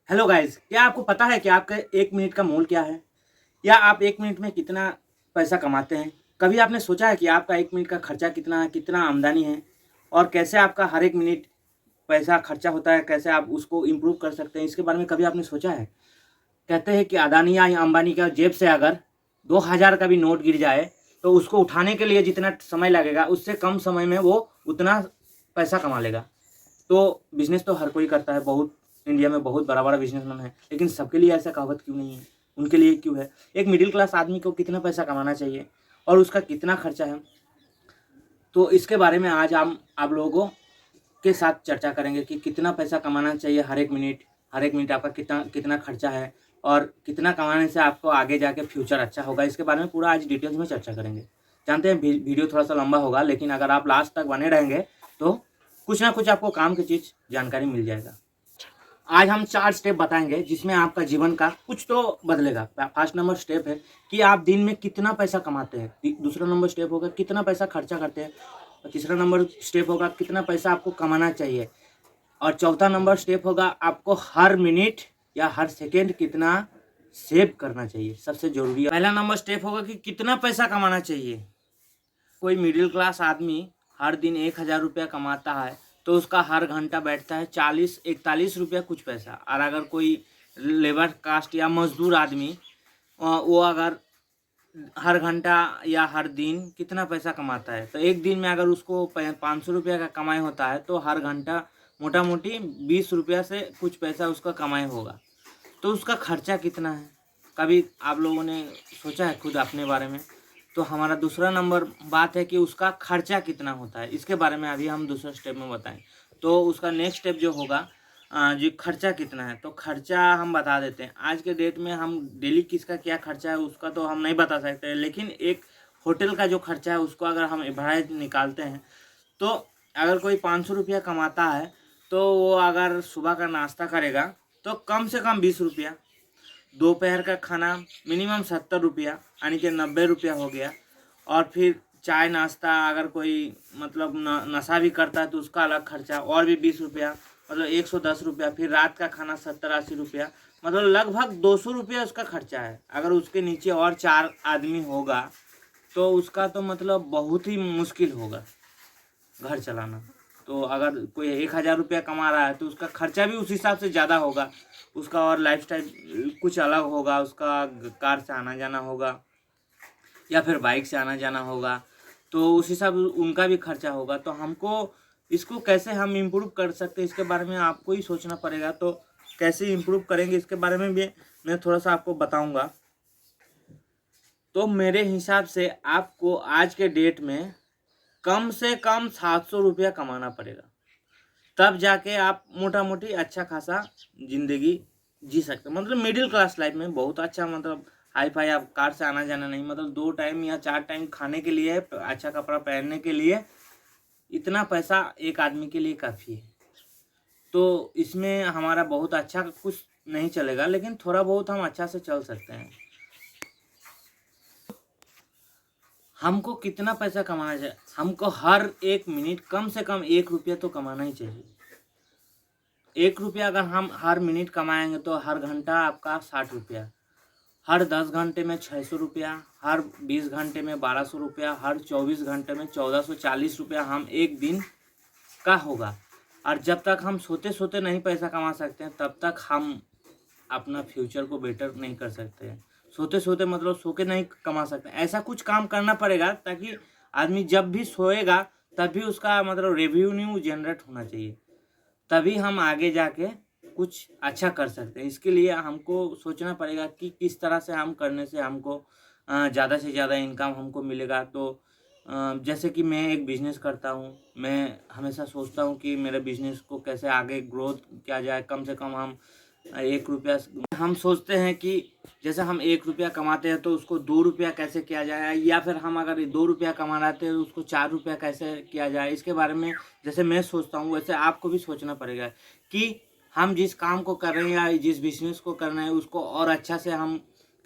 Hello guys, क्या आपको पता है कि आपका 1 मिनट का मोल क्या है? या आप 1 मिनट में कितना पैसा कमाते हैं? कभी आपने सोचा है कि आपका 1 मिनट का खर्चा कितना है, कितना आमदनी है और कैसे आपका हर 1 मिनट पैसा खर्चा होता है, कैसे आप उसको इम्प्रूव कर सकते हैं, इसके बारे में कभी आपने सोचा है? कहते हैं कि अदानी या अंबानी का जेब से अगर 2000 का भी नोट गिर जाए, तो उसको उठाने के लिए जितना समय लगेगा, उससे कम समय में वो उतना पैसा कमा लेगा। तो बिज़नेस तो हर कोई करता है, बहुत इंडिया में बहुत बड़ा-बड़ा बिज़नेसमैन है, लेकिन सबके लिए ऐसा कहावत क्यों नहीं है? उनके लिए क्यों है? एक मिडिल क्लास आदमी को कितना पैसा कमाना चाहिए और उसका कितना खर्चा है? तो इसके बारे में आज हम आप लोगों के साथ चर्चा करेंगे कि कितना पैसा कमाना चाहिए हर एक मिनट आपका कितना कितना खर्चा है और कितना कमाने से आपको आगे जाके फ्यूचर अच्छा होगा, इसके बारे में पूरा आज डिटेल्स में चर्चा करेंगे। जानते हैं वीडियो थोड़ा-सा लंबा होगा, लेकिन अगर आप लास्ट तक बने रहेंगे, तो कुछ ना कुछ आपको काम की चीज़ जानकारी मिल जाएगा। आज हम 4 स्टेप बताएँगे जिसमें आपका जीवन का कुछ तो बदलेगा। फर्स्ट नंबर स्टेप है कि आप दिन में कितना पैसा कमाते हैं। दूसरा नंबर स्टेप होगा कितना पैसा खर्चा करते हैं। और तीसरा नंबर स्टेप होगा कितना पैसा आपको कमाना चाहिए। और चौथा नंबर स्टेप होगा आपको हर मिनट या हर सेकंड कितना सेव करना चाहिए, सबसे ज़रूरी है। पहला नंबर स्टेप होगा कि कितना पैसा कमाना चाहिए। कोई मिडिल क्लास आदमी हर दिन 1000 रुपया कमाता है, तो उसका हर घंटा बैठता है 40-41 रुपया कुछ पैसा। और अगर कोई लेबर कास्ट या मज़दूर आदमी वो अगर हर घंटा या हर दिन कितना पैसा कमाता है, तो एक दिन में अगर उसको 500 रुपया का कमाई होता है, तो हर घंटा मोटा मोटी 20 रुपया से कुछ पैसा उसका कमाई होगा। तो उसका खर्चा कितना है, कभी आप लोगों ने सोचा है खुद अपने बारे में? तो हमारा दूसरा नंबर बात है कि उसका खर्चा कितना होता है, इसके बारे में अभी हम दूसरा स्टेप में बताएं। तो उसका नेक्स्ट स्टेप जो होगा जो खर्चा कितना है, तो खर्चा हम बता देते हैं। आज के डेट में हम डेली किसका क्या खर्चा है उसका तो हम नहीं बता सकते, लेकिन एक होटल का जो खर्चा है उसको अगर हम एवरेज निकालते हैं, तो अगर कोई 500 रुपया कमाता है, तो वो अगर सुबह का नाश्ता करेगा तो कम से कम 20 रुपया, दोपहर का खाना मिनिमम 70 रुपया यानी कि 90 रुपया हो गया। और फिर चाय नाश्ता अगर कोई मतलब नशा भी करता है तो उसका अलग खर्चा और भी 20 रुपया, मतलब 110 रुपया। फिर रात का खाना 70-80 रुपया, मतलब लगभग 200 रुपया उसका खर्चा है। अगर उसके नीचे और 4 आदमी होगा तो उसका तो मतलब बहुत ही मुश्किल होगा घर चलाना। तो अगर कोई 1000 रुपया कमा रहा है तो उसका खर्चा भी उस हिसाब से ज़्यादा होगा। उसका और लाइफस्टाइल कुछ अलग होगा, उसका कार से आना जाना होगा या फिर बाइक से आना जाना होगा, तो उस हिसाब से उनका भी खर्चा होगा। तो हमको इसको कैसे हम इम्प्रूव कर सकते हैं, इसके बारे में आपको ही सोचना पड़ेगा। तो कैसे इम्प्रूव करेंगे इसके बारे में भी मैं थोड़ा सा आपको बताऊंगा। तो मेरे हिसाब से आपको आज के डेट में कम से कम 700 रुपया कमाना पड़ेगा, तब जाके आप मोटा मोटी अच्छा खासा ज़िंदगी जी सकते हैं। मतलब मिडिल क्लास लाइफ में बहुत अच्छा, मतलब हाई फाई आप कार से आना जाना नहीं, मतलब 2 टाइम या 4 टाइम खाने के लिए, अच्छा कपड़ा पहनने के लिए इतना पैसा एक आदमी के लिए काफ़ी है। तो इसमें हमारा बहुत अच्छा कुछ नहीं चलेगा, लेकिन थोड़ा बहुत हम अच्छा से चल सकते हैं। हमको कितना पैसा कमाना चाहिए? हमको हर 1 मिनट कम से कम 1 रुपया तो कमाना ही चाहिए। 1 रुपया अगर हम हर मिनट कमाएंगे तो हर घंटा आपका 60 रुपया, हर 10 घंटे में 600 रुपया, हर 20 घंटे में 1200 रुपया, हर 24 घंटे में 1440 रुपया हम एक दिन का होगा। और जब तक हम सोते सोते नहीं पैसा कमा सकते हैं, तब तक हम अपना फ्यूचर को बेटर नहीं कर सकते हैं। सोते सोते मतलब सो के नहीं कमा सकते, ऐसा कुछ काम करना पड़ेगा ताकि आदमी जब भी सोएगा तभी उसका मतलब रेवेन्यू जनरेट होना चाहिए, तभी हम आगे जाके कुछ अच्छा कर सकते हैं। इसके लिए हमको सोचना पड़ेगा कि किस तरह से हम करने से हमको ज़्यादा से ज़्यादा इनकम हमको मिलेगा। तो जैसे कि मैं एक बिज़नेस करता हूँ, मैं हमेशा सोचता हूँ कि मेरे बिज़नेस को कैसे आगे ग्रोथ किया जाए। कम से कम हम 1 रुपया हम सोचते हैं कि जैसे हम 1 रुपया कमाते हैं तो उसको 2 रुपया कैसे किया जाए, या फिर हम अगर 2 रुपया कमा रहे हैं तो उसको 4 रुपया कैसे किया जाए। इसके बारे में जैसे मैं सोचता हूँ वैसे आपको भी सोचना पड़ेगा कि हम जिस काम को कर रहे हैं या जिस बिज़नेस को करना है उसको और अच्छा से हम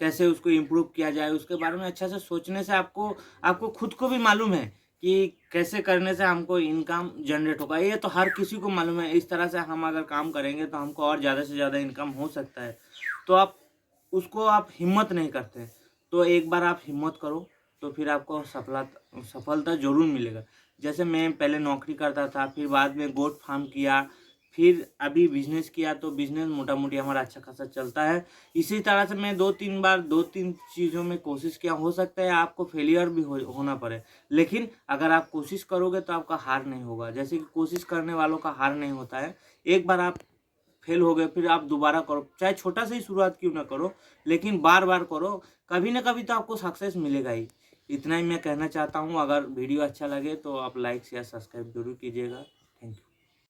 कैसे उसको इम्प्रूव किया जाए, उसके बारे में अच्छा से सोचने से आपको आपको खुद को भी मालूम है कि कैसे करने से हमको इनकम जनरेट होगा। ये तो हर किसी को मालूम है, इस तरह से हम अगर काम करेंगे तो हमको और ज़्यादा से ज़्यादा इनकम हो सकता है। तो आप हिम्मत नहीं करते। तो एक बार आप हिम्मत करो, तो फिर आपको सफलता ज़रूर मिलेगा। जैसे मैं पहले नौकरी करता था, फिर बाद में गोट फार्म किया, फिर अभी बिज़नेस किया, तो बिज़नेस मोटा-मोटी हमारा अच्छा खासा चलता है। इसी तरह से मैं 2-3 चीज़ों में कोशिश किया, हो सकता है आपको फेलियर भी होना पड़े, लेकिन अगर आप कोशिश करोगे तो आपका हार नहीं होगा। जैसे कि कोशिश करने वालों का हार नहीं होता है। एक बार आप फेल हो गए, फिर आप दोबारा करो, चाहे छोटा से ही शुरुआत क्यों ना करो, लेकिन बार-बार करो, कभी ना कभी तो आपको सक्सेस मिलेगा ही। इतना ही मैं कहना चाहता हूँ। अगर वीडियो अच्छा लगे तो आप लाइक, शेयर, सब्सक्राइब ज़रूर कीजिएगा।